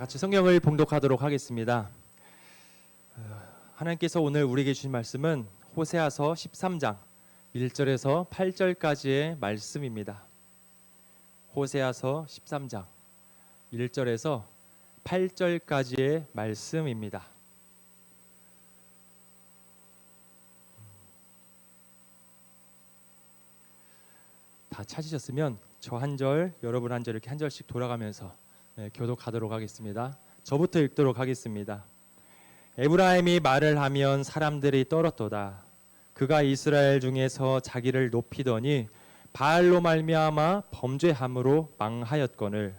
다 같이 성경을 봉독하도록 하겠습니다. 하나님께서 오늘 우리에게 주신 말씀은 호세아서 13장 1절에서 8절까지의 말씀입니다. 호세아서 13장 1절에서 8절까지의 말씀입니다. 다 찾으셨으면 저 한 절, 여러분 한 절 이렇게 한 절씩 돌아가면서 교독하도록 하겠습니다. 저부터 읽도록 하겠습니다. 에브라임이 말을 하면 사람들이 떨었도다. 그가 이스라엘 중에서 자기를 높이더니 바알로 말미암아 범죄함으로 망하였거늘.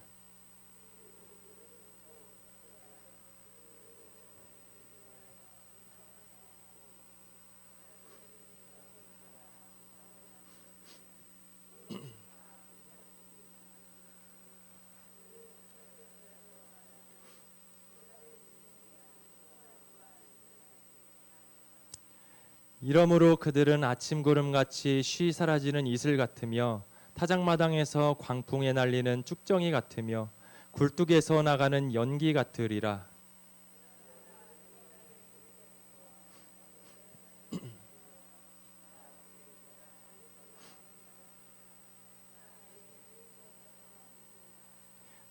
이러므로 그들은 아침 구름같이 쉬 사라지는 이슬 같으며 타작마당에서 광풍에 날리는 쭉정이 같으며 굴뚝에서 나가는 연기 같으리라.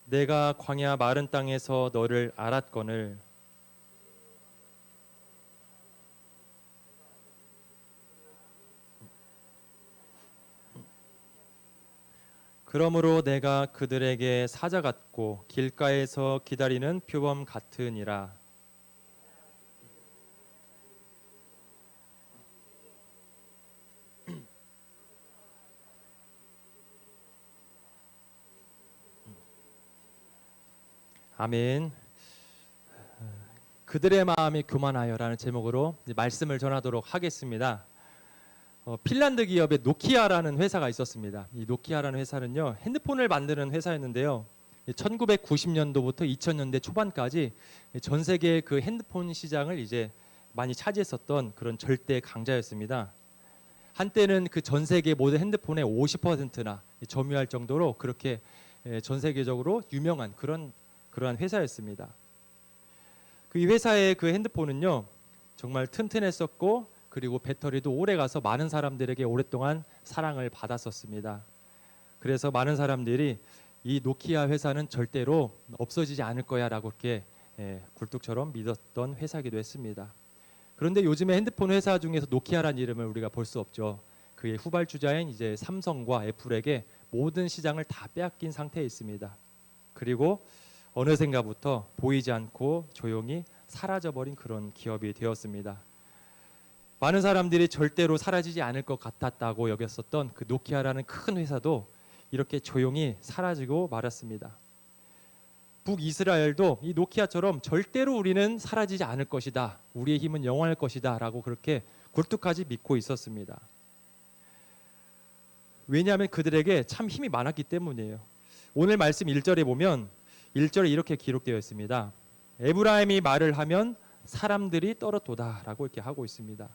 내가 광야 마른 땅에서 너를 알았거늘. 그러므로 내가 그들에게 사자 같고 길가에서 기다리는 표범 같으니라. 아멘. 그들의 마음이 교만하여라는 제목으로 말씀을 전하도록 하겠습니다. 핀란드 기업의 노키아라는 회사가 있었습니다. 이 노키아라는 회사는요, 핸드폰을 만드는 회사였는데요. 1990년도부터 2000년대 초반까지 전 세계 그 핸드폰 시장을 이제 많이 차지했었던 그런 절대 강자였습니다. 한때는 그 전 세계 모든 핸드폰의 50%나 점유할 정도로 그렇게 전 세계적으로 유명한 그러한 회사였습니다. 이 회사의 그 핸드폰은요, 정말 튼튼했었고 그리고 배터리도 오래 가서 많은 사람들에게 오랫동안 사랑을 받았었습니다. 그래서 많은 사람들이 이 노키아 회사는 절대로 없어지지 않을 거야라고 이렇게 굴뚝처럼 믿었던 회사이기도 했습니다. 그런데 요즘에 핸드폰 회사 중에서 노키아라는 이름을 우리가 볼 수 없죠. 그의 후발주자인 이제 삼성과 애플에게 모든 시장을 다 빼앗긴 상태에 있습니다. 그리고 어느샌가부터 보이지 않고 조용히 사라져버린 그런 기업이 되었습니다. 많은 사람들이 절대로 사라지지 않을 것 같았다고 여겼었던 그 노키아라는 큰 회사도 이렇게 조용히 사라지고 말았습니다. 북이스라엘도 이 노키아처럼 절대로 우리는 사라지지 않을 것이다. 우리의 힘은 영원할 것이다. 라고 그렇게 굴뚝까지 믿고 있었습니다. 왜냐하면 그들에게 참 힘이 많았기 때문이에요. 오늘 말씀 1절에 보면 1절에 이렇게 기록되어 있습니다. 에브라임이 말을 하면 사람들이 떨어도다 라고 이렇게 하고 있습니다.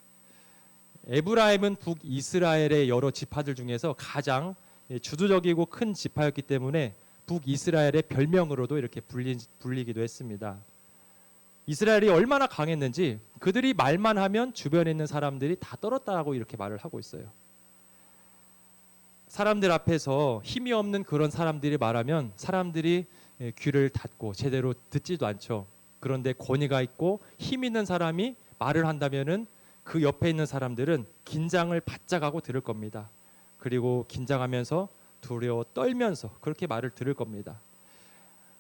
에브라임은 북이스라엘의 여러 지파들 중에서 가장 주도적이고 큰 지파였기 때문에 북이스라엘의 별명으로도 이렇게 불리기도 했습니다. 이스라엘이 얼마나 강했는지 그들이 말만 하면 주변에 있는 사람들이 다 떨었다라고 이렇게 말을 하고 있어요. 사람들 앞에서 힘이 없는 그런 사람들이 말하면 사람들이 귀를 닫고 제대로 듣지도 않죠. 그런데 권위가 있고 힘 있는 사람이 말을 한다면은 그 옆에 있는 사람들은 긴장을 바짝 하고 들을 겁니다. 그리고 긴장하면서 두려워 떨면서 그렇게 말을 들을 겁니다.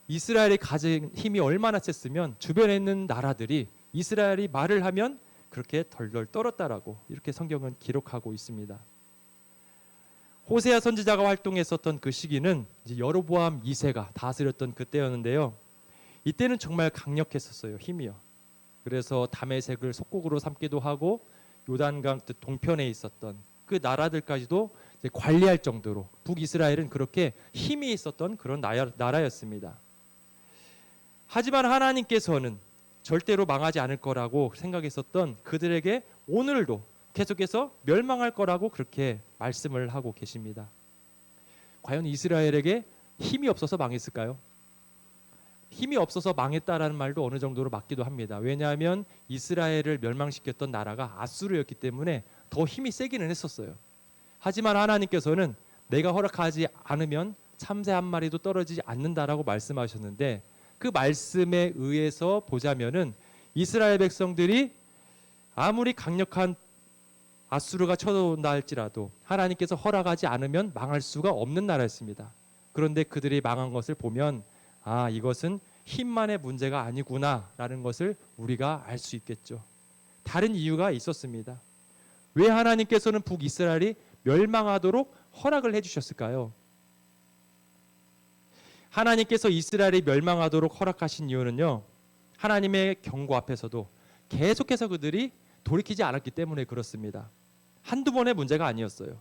이스라엘이 가진 힘이 얼마나 셌으면 주변에 있는 나라들이 이스라엘이 말을 하면 그렇게 덜덜 떨었다라고 이렇게 성경은 기록하고 있습니다. 호세아 선지자가 활동했었던 그 시기는 이제 여로보암 2세가 다스렸던 그때였는데요. 이때는 정말 강력했었어요. 힘이요. 그래서 다메섹을 속국으로 삼기도 하고 요단강 동편에 있었던 그 나라들까지도 이제 관리할 정도로 북이스라엘은 그렇게 힘이 있었던 그런 나라였습니다. 하지만 하나님께서는 절대로 망하지 않을 거라고 생각했었던 그들에게 오늘도 계속해서 멸망할 거라고 그렇게 말씀을 하고 계십니다. 과연 이스라엘에게 힘이 없어서 망했을까요? 힘이 없어서 망했다라는 말도 어느 정도로 맞기도 합니다. 왜냐하면 이스라엘을 멸망시켰던 나라가 아수르였기 때문에 더 힘이 세기는 했었어요. 하지만 하나님께서는 내가 허락하지 않으면 참새 한 마리도 떨어지지 않는다라고 말씀하셨는데, 그 말씀에 의해서 보자면은 이스라엘 백성들이 아무리 강력한 아수르가 쳐들어온다 할지라도 하나님께서 허락하지 않으면 망할 수가 없는 나라였습니다. 그런데 그들이 망한 것을 보면 이것은 힘만의 문제가 아니구나라는 것을 우리가 알 수 있겠죠. 다른 이유가 있었습니다. 왜 하나님께서는 북이스라엘이 멸망하도록 허락을 해주셨을까요? 하나님께서 이스라엘이 멸망하도록 허락하신 이유는요, 하나님의 경고 앞에서도 계속해서 그들이 돌이키지 않았기 때문에 그렇습니다. 한두 번의 문제가 아니었어요.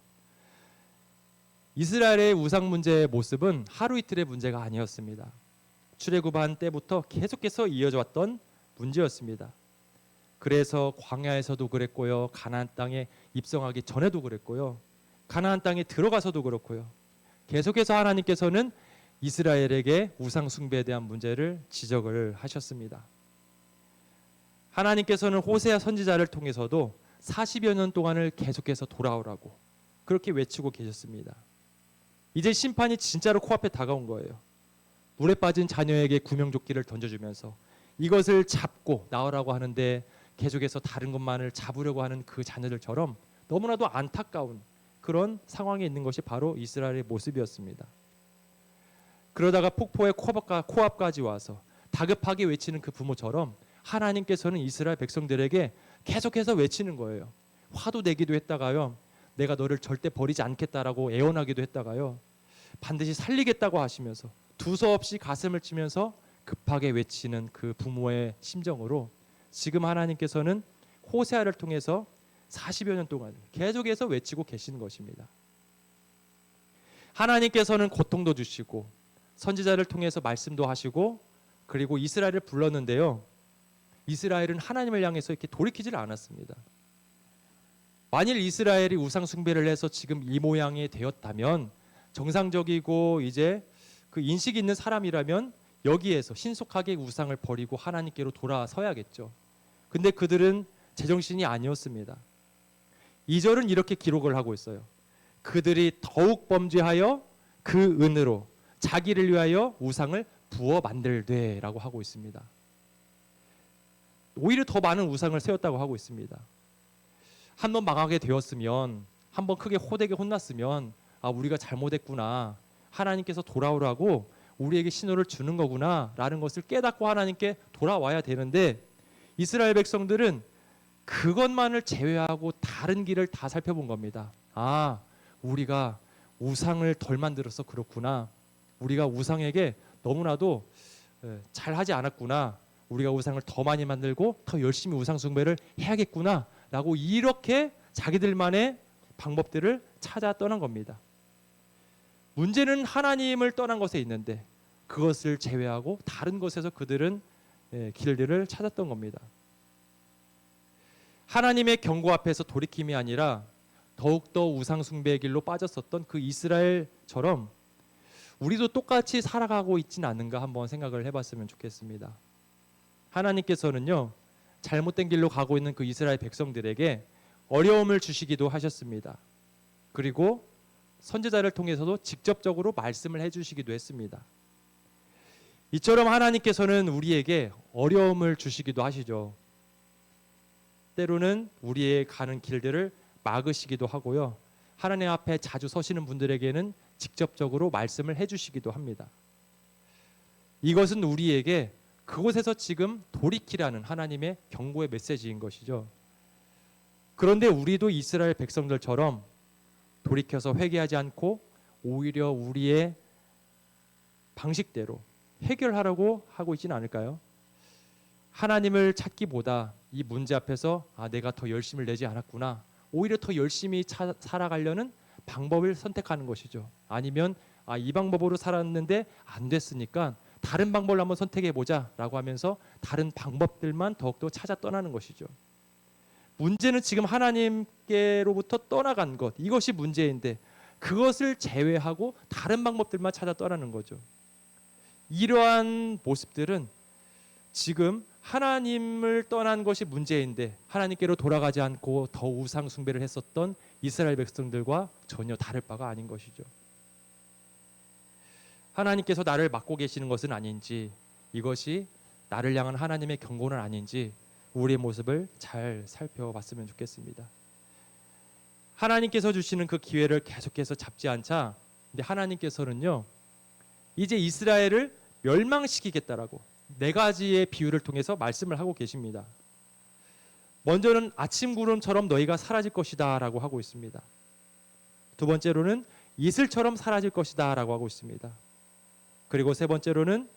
이스라엘의 우상 문제의 모습은 하루 이틀의 문제가 아니었습니다. 출애굽한 때부터 계속해서 이어져 왔던 문제였습니다. 그래서 광야에서도 그랬고요, 가나안 땅에 입성하기 전에도 그랬고요, 가나안 땅에 들어가서도 그렇고요, 계속해서 하나님께서는 이스라엘에게 우상 숭배에 대한 문제를 지적을 하셨습니다. 하나님께서는 호세아 선지자를 통해서도 40여 년 동안을 계속해서 돌아오라고 그렇게 외치고 계셨습니다. 이제 심판이 진짜로 코앞에 다가온 거예요. 물에 빠진 자녀에게 구명조끼를 던져주면서 이것을 잡고 나오라고 하는데 계속해서 다른 것만을 잡으려고 하는 그 자녀들처럼 너무나도 안타까운 그런 상황에 있는 것이 바로 이스라엘의 모습이었습니다. 그러다가 폭포의 코앞까지 와서 다급하게 외치는 그 부모처럼 하나님께서는 이스라엘 백성들에게 계속해서 외치는 거예요. 화도 내기도 했다가요, 내가 너를 절대 버리지 않겠다라고 애원하기도 했다가요, 반드시 살리겠다고 하시면서 두서없이 가슴을 치면서 급하게 외치는 그 부모의 심정으로 지금 하나님께서는 호세아를 통해서 40여 년 동안 계속해서 외치고 계시는 것입니다. 하나님께서는 고통도 주시고 선지자를 통해서 말씀도 하시고 그리고 이스라엘을 불렀는데요, 이스라엘은 하나님을 향해서 이렇게 돌이키질 않았습니다. 만일 이스라엘이 우상 숭배를 해서 지금 이 모양이 되었다면, 정상적이고 이제 그 인식이 있는 사람이라면 여기에서 신속하게 우상을 버리고 하나님께로 돌아서야겠죠. 근데 그들은 제정신이 아니었습니다. 2절은 이렇게 기록을 하고 있어요. 그들이 더욱 범죄하여 그 은으로 자기를 위하여 우상을 부어 만들되라고 하고 있습니다. 오히려 더 많은 우상을 세웠다고 하고 있습니다. 한번 망하게 되었으면, 한번 크게 호되게 혼났으면 우리가 잘못했구나, 하나님께서 돌아오라고 우리에게 신호를 주는 거구나 라는 것을 깨닫고 하나님께 돌아와야 되는데, 이스라엘 백성들은 그것만을 제외하고 다른 길을 다 살펴본 겁니다. 우리가 우상을 덜 만들어서 그렇구나, 우리가 우상에게 너무나도 잘하지 않았구나, 우리가 우상을 더 많이 만들고 더 열심히 우상 숭배를 해야겠구나 라고 이렇게 자기들만의 방법들을 찾아 떠난 겁니다. 문제는 하나님을 떠난 것에 있는데 그것을 제외하고 다른 것에서 그들은 길들을 찾았던 겁니다. 하나님의 경고 앞에서 돌이킴이 아니라 더욱더 우상 숭배의 길로 빠졌었던 그 이스라엘처럼 우리도 똑같이 살아가고 있지는 않은가 한번 생각을 해봤으면 좋겠습니다. 하나님께서는요, 잘못된 길로 가고 있는 그 이스라엘 백성들에게 어려움을 주시기도 하셨습니다. 그리고 선지자를 통해서도 직접적으로 말씀을 해주시기도 했습니다. 이처럼 하나님께서는 우리에게 어려움을 주시기도 하시죠. 때로는 우리의 가는 길들을 막으시기도 하고요, 하나님 앞에 자주 서시는 분들에게는 직접적으로 말씀을 해주시기도 합니다. 이것은 우리에게 그곳에서 지금 돌이키라는 하나님의 경고의 메시지인 것이죠. 그런데 우리도 이스라엘 백성들처럼 돌이켜서 회개하지 않고 오히려 우리의 방식대로 해결하려고 하고 있지는 않을까요? 하나님을 찾기보다 이 문제 앞에서 내가 더 열심을 내지 않았구나, 오히려 더 열심히 살아가려는 방법을 선택하는 것이죠. 아니면 이 방법으로 살았는데 안 됐으니까 다른 방법을 한번 선택해보자 라고 하면서 다른 방법들만 더욱더 찾아 떠나는 것이죠. 문제는 지금 하나님께로부터 떠나간 것, 이것이 문제인데 그것을 제외하고 다른 방법들만 찾아 떠나는 거죠. 이러한 모습들은 지금 하나님을 떠난 것이 문제인데 하나님께로 돌아가지 않고 더 우상 숭배를 했었던 이스라엘 백성들과 전혀 다를 바가 아닌 것이죠. 하나님께서 나를 막고 계시는 것은 아닌지, 이것이 나를 향한 하나님의 경고는 아닌지 우리의 모습을 잘 살펴봤으면 좋겠습니다. 하나님께서 주시는 그 기회를 계속해서 잡지 않자, 근데 하나님께서는요, 이제 이스라엘을 멸망시키겠다라고 네 가지의 비유를 통해서 말씀을 하고 계십니다. 먼저는 아침 구름처럼 너희가 사라질 것이다 라고 하고 있습니다. 두 번째로는 이슬처럼 사라질 것이다 라고 하고 있습니다. 그리고 세 번째로는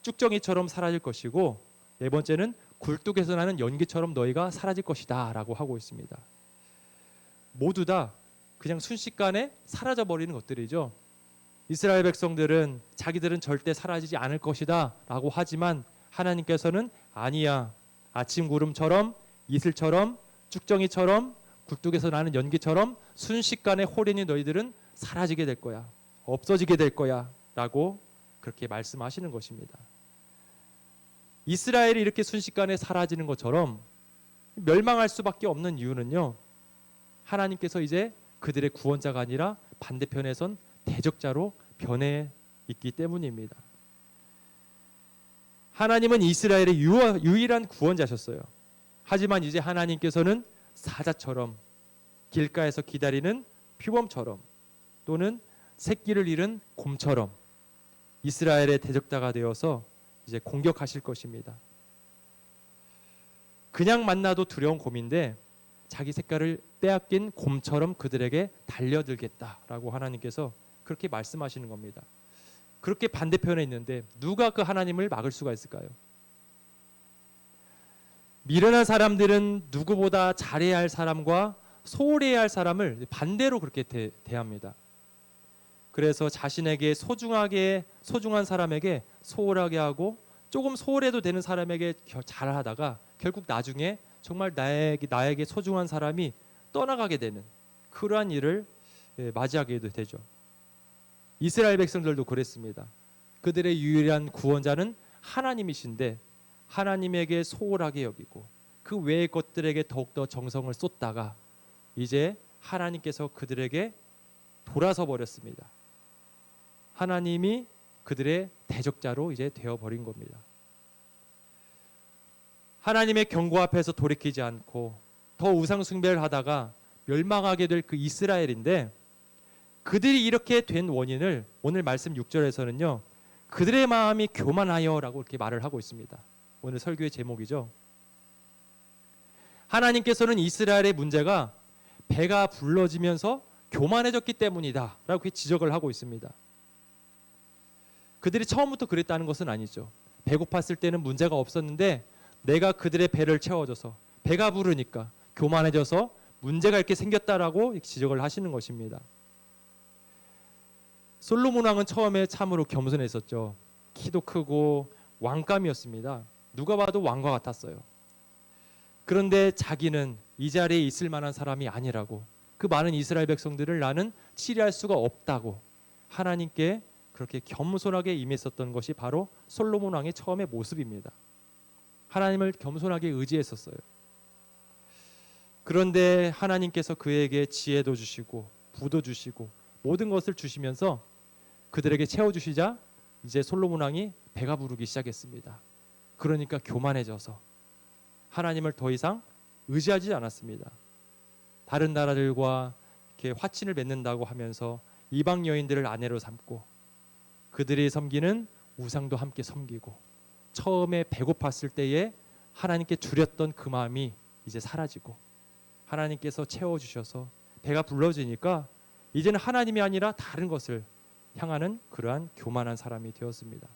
쭉정이처럼 사라질 것이고, 네 번째는 굴뚝에서 나는 연기처럼 너희가 사라질 것이다 라고 하고 있습니다. 모두 다 그냥 순식간에 사라져 버리는 것들이죠. 이스라엘 백성들은 자기들은 절대 사라지지 않을 것이다 라고 하지만 하나님께서는 아니야, 아침 구름처럼 이슬처럼 쭉정이처럼 굴뚝에서 나는 연기처럼 순식간에 호련히 너희들은 사라지게 될 거야, 없어지게 될 거야 라고 그렇게 말씀하시는 것입니다. 이스라엘이 이렇게 순식간에 사라지는 것처럼 멸망할 수밖에 없는 이유는요, 하나님께서 이제 그들의 구원자가 아니라 반대편에선 대적자로 변해 있기 때문입니다. 하나님은 이스라엘의 유일한 구원자셨어요. 하지만 이제 하나님께서는 사자처럼, 길가에서 기다리는 표범처럼, 또는 새끼를 잃은 곰처럼 이스라엘의 대적자가 되어서 이제 공격하실 것입니다. 그냥 만나도 두려운 곰인데 자기 색깔을 빼앗긴 곰처럼 그들에게 달려들겠다라고 하나님께서 그렇게 말씀하시는 겁니다. 그렇게 반대편에 있는데 누가 그 하나님을 막을 수가 있을까요? 미련한 사람들은 누구보다 잘해야 할 사람과 소홀해야 할 사람을 반대로 그렇게 대합니다. 그래서 자신에게 소중한 사람에게 소홀하게 하고, 조금 소홀해도 되는 사람에게 잘하다가 결국 나중에 정말 나에게 소중한 사람이 떠나가게 되는 그러한 일을 맞이하게 되죠. 이스라엘 백성들도 그랬습니다. 그들의 유일한 구원자는 하나님이신데 하나님에게 소홀하게 여기고 그 외의 것들에게 더욱더 정성을 쏟다가 이제 하나님께서 그들에게 돌아서 버렸습니다. 하나님이 그들의 대적자로 이제 되어버린 겁니다. 하나님의 경고 앞에서 돌이키지 않고 더 우상 숭배를 하다가 멸망하게 될 그 이스라엘인데, 그들이 이렇게 된 원인을 오늘 말씀 6절에서는요, 그들의 마음이 교만하여라고 이렇게 말을 하고 있습니다. 오늘 설교의 제목이죠. 하나님께서는 이스라엘의 문제가 배가 불러지면서 교만해졌기 때문이다 라고 지적을 하고 있습니다. 그들이 처음부터 그랬다는 것은 아니죠. 배고팠을 때는 문제가 없었는데 내가 그들의 배를 채워줘서 배가 부르니까 교만해져서 문제가 이렇게 생겼다라고 지적을 하시는 것입니다. 솔로몬 왕은 처음에 참으로 겸손했었죠. 키도 크고 왕감이었습니다. 누가 봐도 왕과 같았어요. 그런데 자기는 이 자리에 있을 만한 사람이 아니라고, 그 많은 이스라엘 백성들을 나는 치리할 수가 없다고 하나님께 그렇게 겸손하게 임했었던 것이 바로 솔로몬 왕의 처음의 모습입니다. 하나님을 겸손하게 의지했었어요. 그런데 하나님께서 그에게 지혜도 주시고 부도 주시고 모든 것을 주시면서 그들에게 채워주시자 이제 솔로몬 왕이 배가 부르기 시작했습니다. 그러니까 교만해져서 하나님을 더 이상 의지하지 않았습니다. 다른 나라들과 이렇게 화친을 맺는다고 하면서 이방 여인들을 아내로 삼고 그들이 섬기는 우상도 함께 섬기고, 처음에 배고팠을 때에 하나님께 두렸던 그 마음이 이제 사라지고 하나님께서 채워주셔서 배가 불러지니까 이제는 하나님이 아니라 다른 것을 향하는 그러한 교만한 사람이 되었습니다.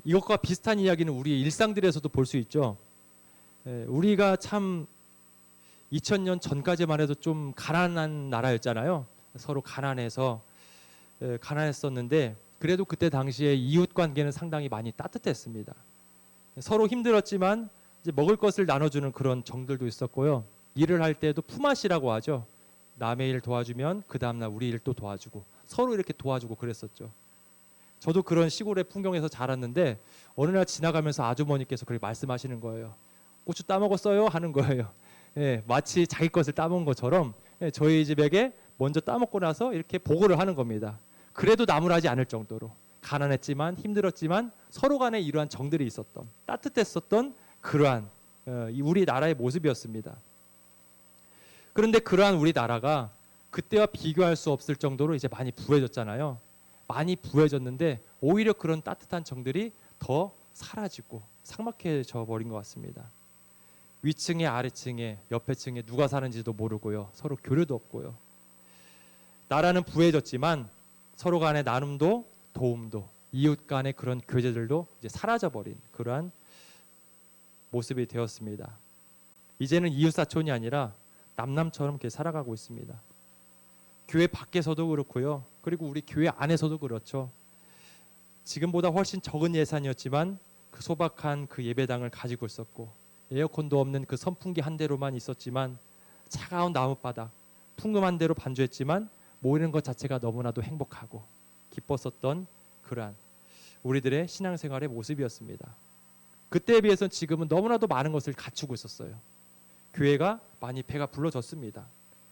이것과 비슷한 이야기는 우리 일상들에서도 볼 수 있죠. 우리가 참 2000년 전까지만 해도 좀 가난한 나라였잖아요. 서로 가난했었는데 그래도 그때 당시에 이웃 관계는 상당히 많이 따뜻했습니다. 서로 힘들었지만 이제 먹을 것을 나눠주는 그런 정들도 있었고요. 일을 할 때도 품앗이라고 하죠. 남의 일 도와주면 그 다음날 우리 일 또 도와주고 서로 이렇게 도와주고 그랬었죠. 저도 그런 시골의 풍경에서 자랐는데 어느 날 지나가면서 아주머니께서 그렇게 말씀하시는 거예요. 고추 따먹었어요? 하는 거예요. 예, 마치 자기 것을 따먹은 것처럼 저희 집에게 먼저 따먹고 나서 이렇게 보고를 하는 겁니다. 그래도 나무라지 않을 정도로 가난했지만 힘들었지만 서로 간에 이러한 정들이 있었던, 따뜻했었던 그러한 우리 나라의 모습이었습니다. 그런데 그러한 우리나라가 그때와 비교할 수 없을 정도로 이제 많이 부해졌잖아요. 많이 부해졌는데 오히려 그런 따뜻한 정들이 더 사라지고 삭막해져 버린 것 같습니다. 위층에 아래층에 옆에 층에 누가 사는지도 모르고요. 서로 교류도 없고요. 나라는 부해졌지만 서로 간의 나눔도 도움도 이웃 간의 그런 교제들도 이제 사라져버린 그러한 모습이 되었습니다. 이제는 이웃사촌이 아니라 남남처럼 이렇게 살아가고 있습니다. 교회 밖에서도 그렇고요. 그리고 우리 교회 안에서도 그렇죠. 지금보다 훨씬 적은 예산이었지만 그 소박한 그 예배당을 가지고 있었고 에어컨도 없는 그 선풍기 한 대로만 있었지만 차가운 나무바닥 풍금한 대로 반주했지만 모이는 것 자체가 너무나도 행복하고 기뻤었던 그러한 우리들의 신앙생활의 모습이었습니다. 그때에 비해서는 지금은 너무나도 많은 것을 갖추고 있었어요. 교회가 많이 배가 불러졌습니다.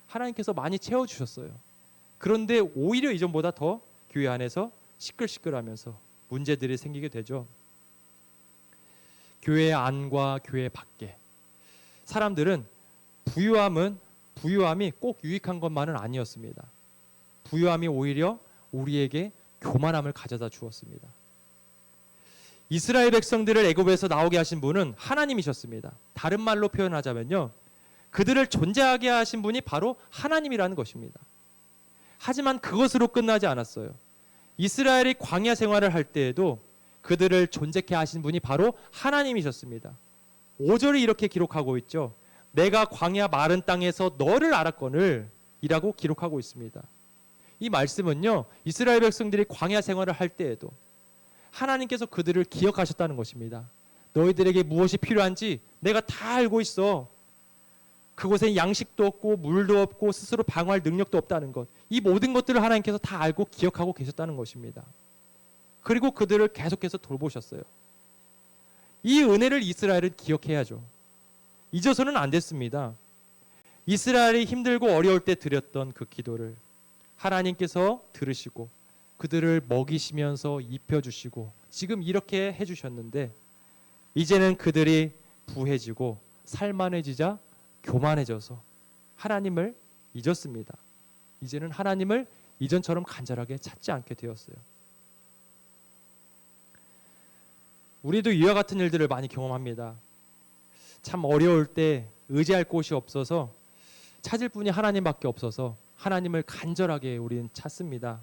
하나님께서 많이 채워주셨어요. 그런데 오히려 이전보다 더 교회 안에서 시끌시끌하면서 문제들이 생기게 되죠. 교회 안과 교회 밖에 사람들은 부유함이 꼭 유익한 것만은 아니었습니다. 부유함이 오히려 우리에게 교만함을 가져다 주었습니다. 이스라엘 백성들을 애굽에서 나오게 하신 분은 하나님이셨습니다. 다른 말로 표현하자면요, 그들을 존재하게 하신 분이 바로 하나님이라는 것입니다. 하지만 그것으로 끝나지 않았어요. 이스라엘이 광야 생활을 할 때에도 그들을 존재케 하신 분이 바로 하나님이셨습니다. 5절이 이렇게 기록하고 있죠. 내가 광야 마른 땅에서 너를 알았거늘 이라고 기록하고 있습니다. 이 말씀은요, 이스라엘 백성들이 광야 생활을 할 때에도 하나님께서 그들을 기억하셨다는 것입니다. 너희들에게 무엇이 필요한지 내가 다 알고 있어. 그곳에 양식도 없고 물도 없고 스스로 방어할 능력도 없다는 것. 이 모든 것들을 하나님께서 다 알고 기억하고 계셨다는 것입니다. 그리고 그들을 계속해서 돌보셨어요. 이 은혜를 이스라엘은 기억해야죠. 잊어서는 안 됐습니다. 이스라엘이 힘들고 어려울 때 드렸던 그 기도를 하나님께서 들으시고 그들을 먹이시면서 입혀주시고 지금 이렇게 해주셨는데 이제는 그들이 부해지고 살만해지자 교만해져서 하나님을 잊었습니다. 이제는 하나님을 이전처럼 간절하게 찾지 않게 되었어요. 우리도 이와 같은 일들을 많이 경험합니다. 참 어려울 때 의지할 곳이 없어서 찾을 분이 하나님밖에 없어서 하나님을 간절하게 우리는 찾습니다.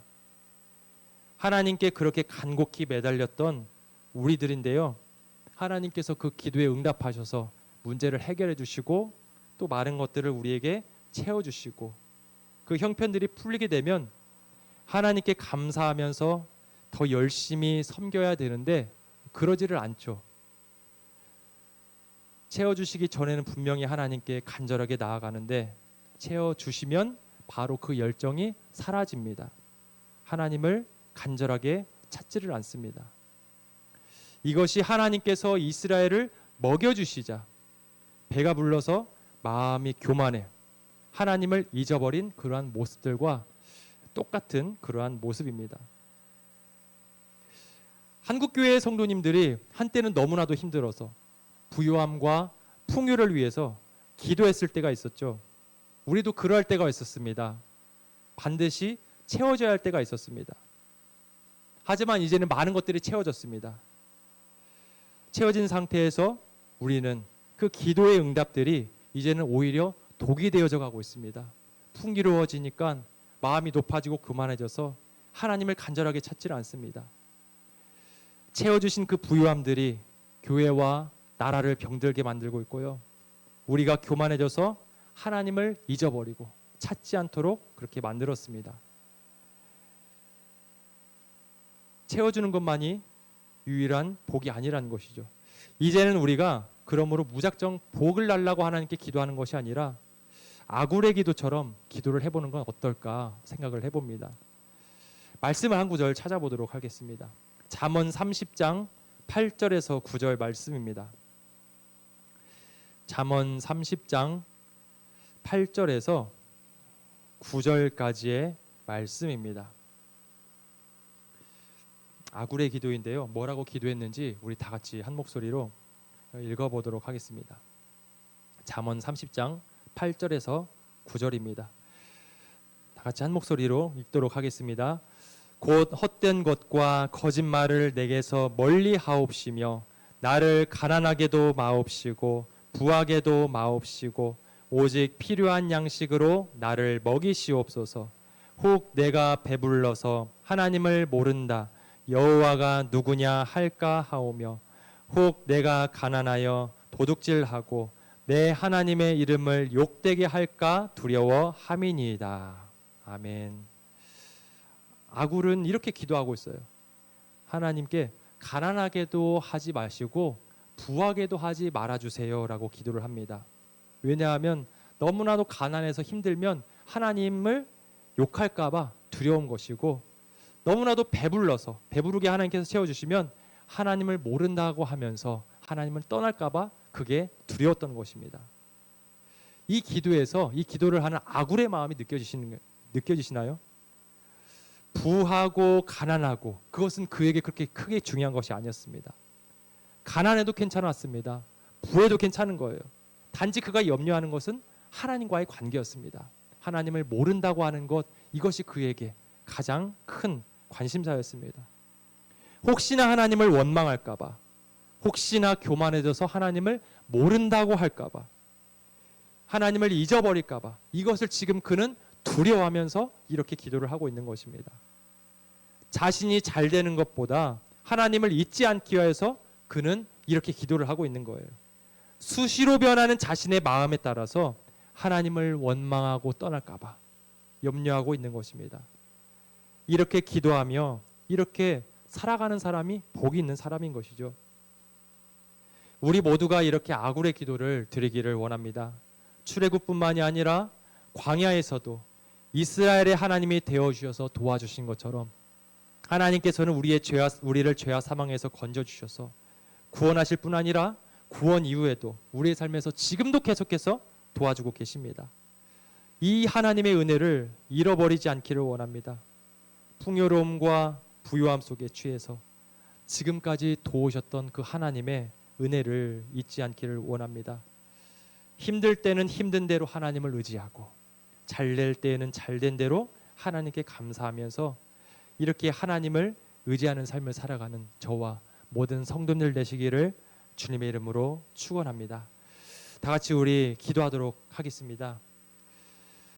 하나님께 그렇게 간곡히 매달렸던 우리들인데요. 하나님께서 그 기도에 응답하셔서 문제를 해결해 주시고 또 많은 것들을 우리에게 채워주시고 그 형편들이 풀리게 되면 하나님께 감사하면서 더 열심히 섬겨야 되는데 그러지를 않죠. 채워주시기 전에는 분명히 하나님께 간절하게 나아가는데 채워주시면 바로 그 열정이 사라집니다. 하나님을 간절하게 찾지를 않습니다. 이것이 하나님께서 이스라엘을 먹여주시자 배가 불러서 마음이 교만해 하나님을 잊어버린 그러한 모습들과 똑같은 그러한 모습입니다. 한국교회의 성도님들이 한때는 너무나도 힘들어서 부유함과 풍요를 위해서 기도했을 때가 있었죠. 우리도 그럴 때가 있었습니다. 반드시 채워져야 할 때가 있었습니다. 하지만 이제는 많은 것들이 채워졌습니다. 채워진 상태에서 우리는 그 기도의 응답들이 이제는 오히려 독이 되어져 가고 있습니다. 풍요로워지니까 마음이 높아지고 교만해져서 하나님을 간절하게 찾지를 않습니다. 채워주신 그 부유함들이 교회와 나라를 병들게 만들고 있고요. 우리가 교만해져서 하나님을 잊어버리고 찾지 않도록 그렇게 만들었습니다. 채워주는 것만이 유일한 복이 아니라는 것이죠. 이제는 우리가 그러므로 무작정 복을 달라고 하나님께 기도하는 것이 아니라 아굴의 기도처럼 기도를 해보는 건 어떨까 생각을 해봅니다. 말씀을 한 구절 찾아보도록 하겠습니다. 잠언 30장 8절에서 9절 말씀입니다. 잠언 30장 8절에서 9절까지의 말씀입니다. 아굴의 기도인데요. 뭐라고 기도했는지 우리 다 같이 한 목소리로 읽어보도록 하겠습니다. 잠언 30장 8절에서 9절입니다. 다 같이 한 목소리로 읽도록 하겠습니다. 곧 헛된 것과 거짓말을 내게서 멀리 하옵시며 나를 가난하게도 마옵시고 부하게도 마옵시고 오직 필요한 양식으로 나를 먹이시옵소서. 혹 내가 배불러서 하나님을 모른다 여호와가 누구냐 할까 하오며 혹 내가 가난하여 도둑질하고 내 하나님의 이름을 욕되게 할까 두려워함이니이다. 아멘. 아굴은 이렇게 기도하고 있어요. 하나님께 가난하게도 하지 마시고 부하게도 하지 말아주세요 라고 기도를 합니다. 왜냐하면 너무나도 가난해서 힘들면 하나님을 욕할까 봐 두려운 것이고, 너무나도 배불러서 배부르게 하나님께서 채워주시면 하나님을 모른다고 하면서 하나님을 떠날까 봐 그게 두려웠던 것입니다. 이 기도에서 이 기도를 하는 아굴의 마음이 느껴지시나요? 부하고 가난하고 그것은 그에게 그렇게 크게 중요한 것이 아니었습니다. 가난해도 괜찮았습니다. 부해도 괜찮은 거예요. 단지 그가 염려하는 것은 하나님과의 관계였습니다. 하나님을 모른다고 하는 것, 이것이 그에게 가장 큰 관심사였습니다. 혹시나 하나님을 원망할까 봐, 혹시나 교만해져서 하나님을 모른다고 할까 봐, 하나님을 잊어버릴까 봐, 이것을 지금 그는 두려워하면서 이렇게 기도를 하고 있는 것입니다. 자신이 잘 되는 것보다 하나님을 잊지 않기 위해서 그는 이렇게 기도를 하고 있는 거예요. 수시로 변하는 자신의 마음에 따라서 하나님을 원망하고 떠날까 봐 염려하고 있는 것입니다. 이렇게 기도하며 이렇게 살아가는 사람이 복이 있는 사람인 것이죠. 우리 모두가 이렇게 아굴의 기도를 드리기를 원합니다. 출애굽뿐만이 아니라 광야에서도 이스라엘의 하나님이 되어주셔서 도와주신 것처럼 하나님께서는 우리를 죄와 사망에서 건져주셔서 구원하실 뿐 아니라 구원 이후에도 우리의 삶에서 지금도 계속해서 도와주고 계십니다. 이 하나님의 은혜를 잃어버리지 않기를 원합니다. 풍요로움과 부유함 속에 취해서 지금까지 도우셨던 그 하나님의 은혜를 잊지 않기를 원합니다. 힘들 때는 힘든 대로 하나님을 의지하고 잘 될 때에는 잘된 대로 하나님께 감사하면서 이렇게 하나님을 의지하는 삶을 살아가는 저와 모든 성도들 되시기를 주님의 이름으로 축원합니다. 다 같이 우리 기도하도록 하겠습니다.